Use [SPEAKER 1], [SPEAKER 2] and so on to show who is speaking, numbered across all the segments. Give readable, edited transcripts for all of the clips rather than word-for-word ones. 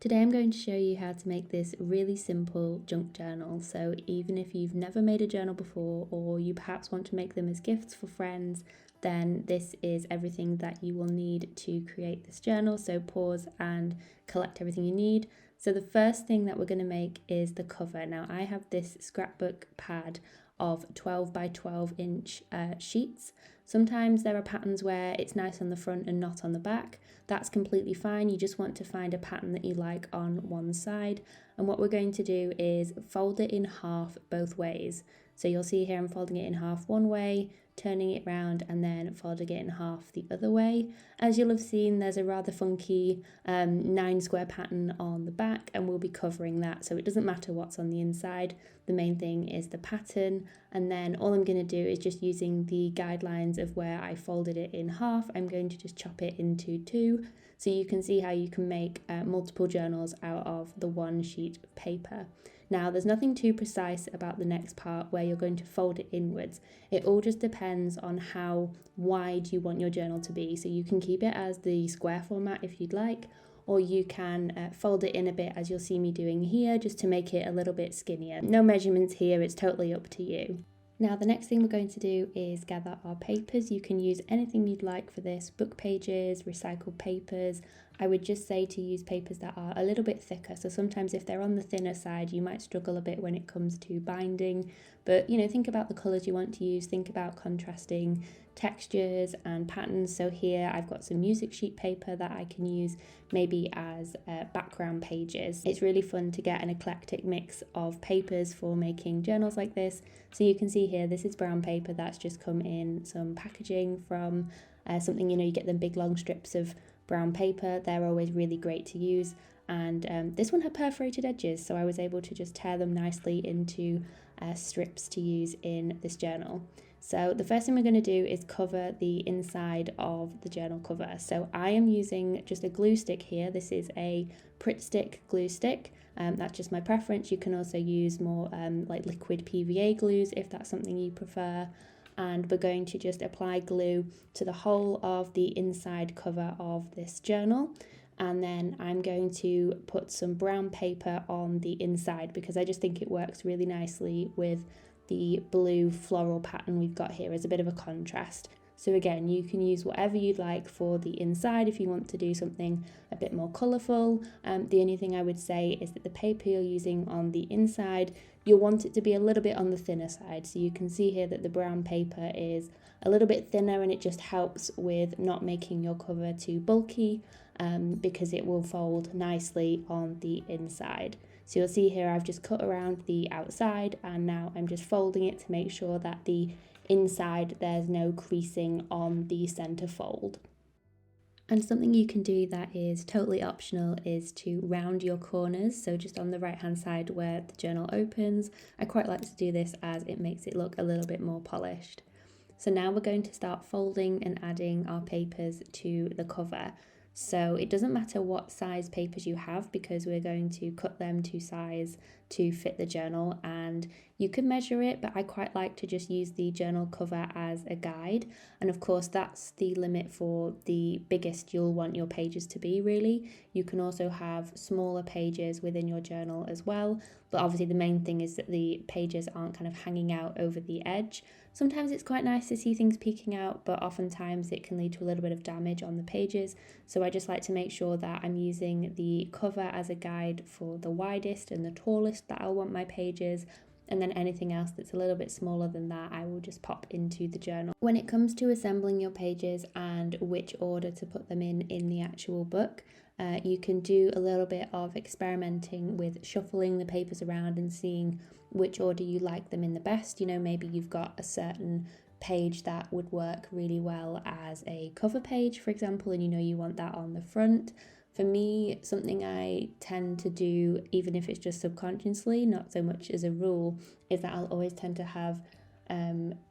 [SPEAKER 1] Today I'm going to show you how to make this really simple junk journal. So even if you've never made a journal before, or you perhaps want to make them as gifts for friends, then this is everything that you will need to create this journal. So pause and collect everything you need. So the first thing that we're going to make is the cover. Now I have this scrapbook pad of 12 by 12 inch sheets. Sometimes there are patterns where it's nice on the front and not on the back. That's completely fine. You just want to find a pattern that you like on one side. And what we're going to do is fold it in half both ways. So you'll see here I'm folding it in half one way, turning it round and then folding it in half the other way. As you'll have seen, there's a rather funky 9 square pattern on the back, and we'll be covering that, so it doesn't matter what's on the inside. The main thing is the pattern, and then all I'm going to do is just using the guidelines of where I folded it in half, I'm going to just chop it into 2, so you can see how you can make multiple journals out of the one sheet of paper. Now, there's nothing too precise about the next part where you're going to fold it inwards. It all just depends on how wide you want your journal to be. So you can keep it as the square format if you'd like, or you can fold it in a bit as you'll see me doing here, just to make it a little bit skinnier. No measurements here, it's totally up to you. Now the next thing we're going to do is gather our papers. You can use anything you'd like for this, book pages, recycled papers. I would just say to use papers that are a little bit thicker. So sometimes if they're on the thinner side, you might struggle a bit when it comes to binding. But think about the colours you want to use, think about contrasting textures and patterns. So here I've got some music sheet paper that I can use maybe as background pages. It's really fun to get an eclectic mix of papers for making journals like this. So you can see here, this is brown paper that's just come in some packaging from something, you get them big long strips of brown paper. They're always really great to use. And this one had perforated edges, so I was able to just tear them nicely into strips to use in this journal. So the first thing we're going to do is cover the inside of the journal cover. So I am using just a glue stick here. This is a Pritt Stick glue stick. That's just my preference. You can also use more like liquid PVA glues if that's something you prefer. And we're going to just apply glue to the whole of the inside cover of this journal. And then I'm going to put some brown paper on the inside because I just think it works really nicely with the blue floral pattern we've got here as a bit of a contrast. So again, you can use whatever you'd like for the inside if you want to do something a bit more colourful. The only thing I would say is that the paper you're using on the inside, you'll want it to be a little bit on the thinner side. So you can see here that the brown paper is a little bit thinner, and it just helps with not making your cover too bulky because it will fold nicely on the inside. So you'll see here I've just cut around the outside, and now I'm just folding it to make sure that the inside there's no creasing on the center fold. And something you can do that is totally optional is to round your corners. So just on the right hand side where the journal opens, I quite like to do this as it makes it look a little bit more polished. So now we're going to start folding and adding our papers to the cover. So it doesn't matter what size papers you have because we're going to cut them to size to fit the journal, and you can measure it, but I quite like to just use the journal cover as a guide. And of course that's the limit for the biggest you'll want your pages to be really. You can also have smaller pages within your journal as well, but obviously the main thing is that the pages aren't kind of hanging out over the edge. Sometimes it's quite nice to see things peeking out, but oftentimes it can lead to a little bit of damage on the pages. So I just like to make sure that I'm using the cover as a guide for the widest and the tallest that I want my pages. And then anything else that's a little bit smaller than that, I will just pop into the journal. When it comes to assembling your pages and which order to put them in the actual book, you can do a little bit of experimenting with shuffling the papers around and seeing which order you like them in the best. Maybe you've got a certain page that would work really well as a cover page, for example, and you want that on the front. For me, something I tend to do, even if it's just subconsciously, not so much as a rule, is that I'll always tend to have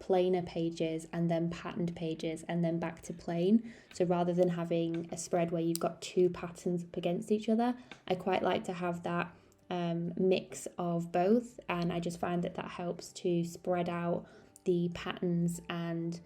[SPEAKER 1] plainer pages and then patterned pages and then back to plain. So rather than having a spread where you've got two patterns up against each other, I quite like to have that mix of both, and I just find that helps to spread out the patterns and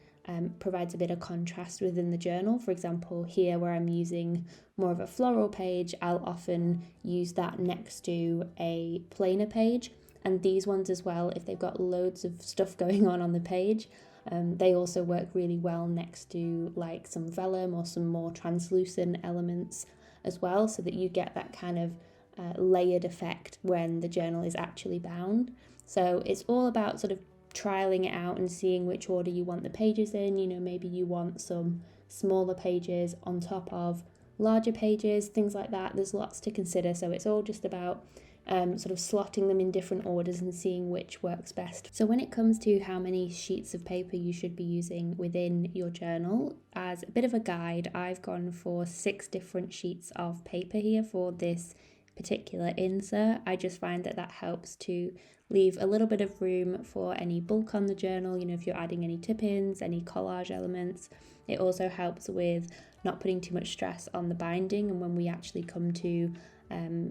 [SPEAKER 1] provides a bit of contrast within the journal. For example, here where I'm using more of a floral page, I'll often use that next to a plainer page. And these ones as well, if they've got loads of stuff going on the page, they also work really well next to like some vellum or some more translucent elements as well, so that you get that kind of layered effect when the journal is actually bound. So it's all about sort of trialing it out and seeing which order you want the pages in. You know, maybe you want some smaller pages on top of larger pages, things like that. There's lots to consider, so it's all just about sort of slotting them in different orders and seeing which works best. So when it comes to how many sheets of paper you should be using within your journal, as a bit of a guide, I've gone for 6 different sheets of paper here for this particular insert. I just find that that helps to leave a little bit of room for any bulk on the journal, you know, if you're adding any tip-ins, any collage elements. It also helps with not putting too much stress on the binding, and when we actually come to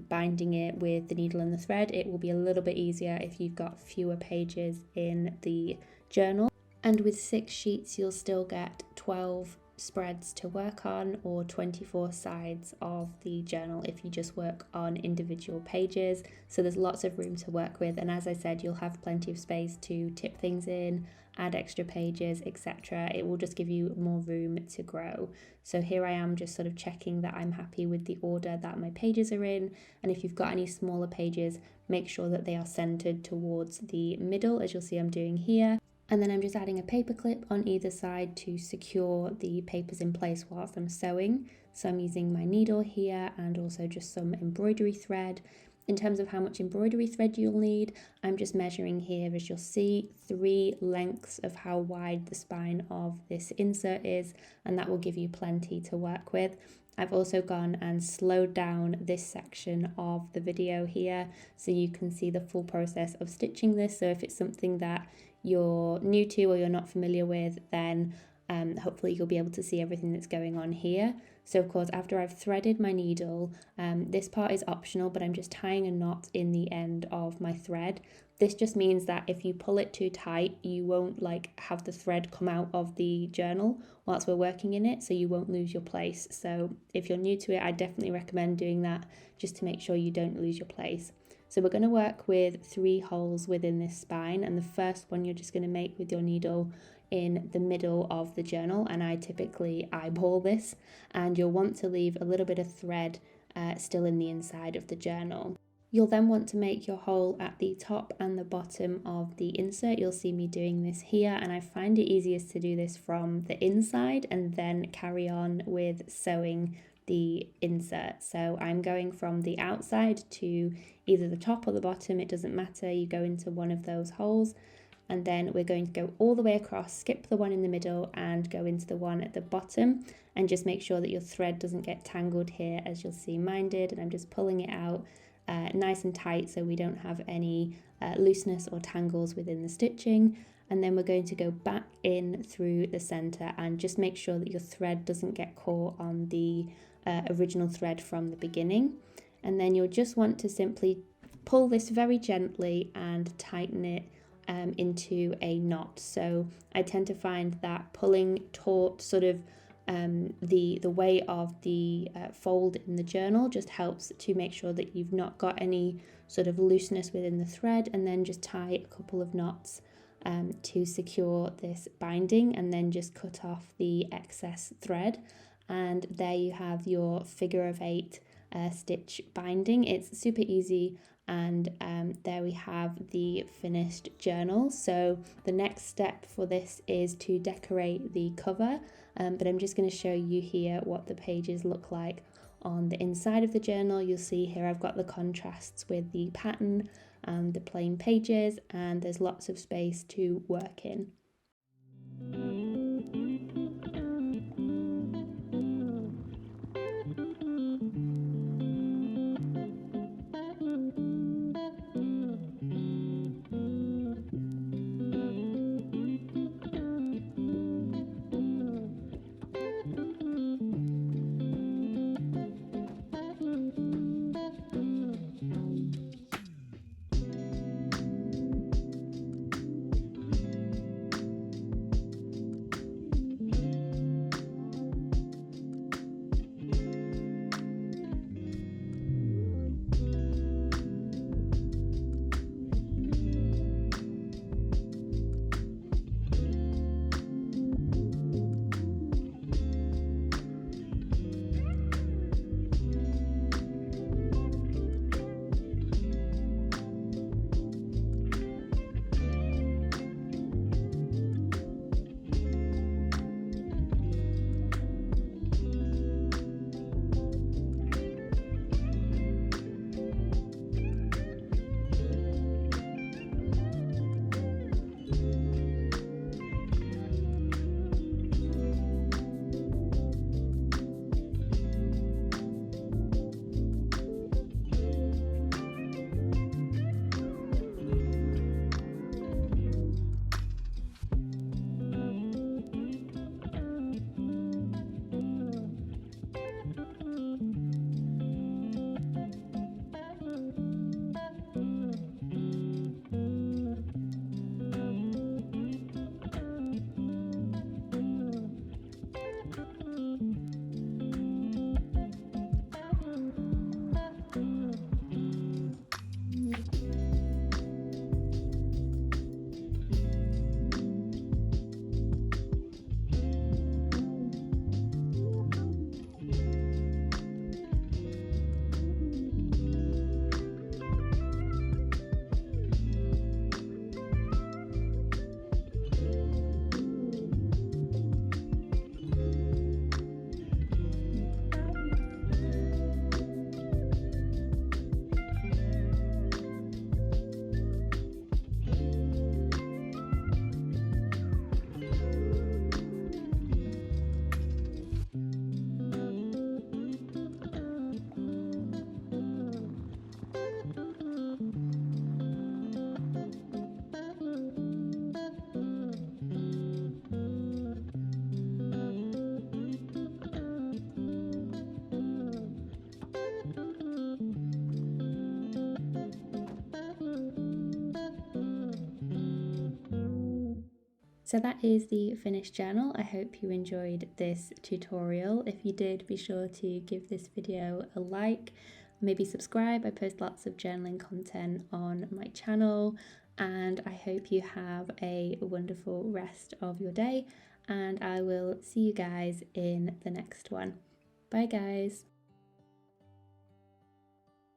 [SPEAKER 1] binding it with the needle and the thread, it will be a little bit easier if you've got fewer pages in the journal. And with 6 sheets you'll still get 12 spreads to work on, or 24 sides of the journal if you just work on individual pages. So there's lots of room to work with, and as I said, you'll have plenty of space to tip things in, add extra pages, etc. It will just give you more room to grow. So here I am just sort of checking that I'm happy with the order that my pages are in, and if you've got any smaller pages, make sure that they are centered towards the middle, as you'll see I'm doing here. And then I'm just adding a paper clip on either side to secure the papers in place whilst I'm sewing. So I'm using my needle here and also just some embroidery thread. In terms of how much embroidery thread you'll need, I'm just measuring here, as you'll see, 3 lengths of how wide the spine of this insert is, and that will give you plenty to work with. I've also gone and slowed down this section of the video here so you can see the full process of stitching this. So if it's something that you're new to or you're not familiar with, then hopefully you'll be able to see everything that's going on here. So of course, after I've threaded my needle, this part is optional, but I'm just tying a knot in the end of my thread. This just means that if you pull it too tight, you won't like have the thread come out of the journal whilst we're working in it, so you won't lose your place. So if you're new to it, I definitely recommend doing that just to make sure you don't lose your place. So we're going to work with 3 holes within this spine, and the first one you're just going to make with your needle in the middle of the journal, and I typically eyeball this, and you'll want to leave a little bit of thread still in the inside of the journal. You'll then want to make your hole at the top and the bottom of the insert. You'll see me doing this here, and I find it easiest to do this from the inside and then carry on with sewing the insert. So I'm going from the outside to either the top or the bottom, it doesn't matter. You go into one of those holes, and then we're going to go all the way across, skip the one in the middle and go into the one at the bottom, and just make sure that your thread doesn't get tangled here, as you'll see mine did. And I'm just pulling it out nice and tight so we don't have any looseness or tangles within the stitching. And then we're going to go back in through the center and just make sure that your thread doesn't get caught on the original thread from the beginning. And then you'll just want to simply pull this very gently and tighten it into a knot. So I tend to find that pulling taut sort of the way of the fold in the journal just helps to make sure that you've not got any sort of looseness within the thread, and then just tie a couple of knots to secure this binding, and then just cut off the excess thread, and there you have your figure of 8 stitch binding. It's super easy, and there we have the finished journal. So the next step for this is to decorate the cover, but I'm just going to show you here what the pages look like on the inside of the journal. You'll see here I've got the contrasts with the pattern and the plain pages, and there's lots of space to work in. So that is the finished journal. I hope you enjoyed this tutorial. If you did, be sure to give this video a like, maybe subscribe. I post lots of journaling content on my channel, and I hope you have a wonderful rest of your day, and I will see you guys in the next one. Bye guys.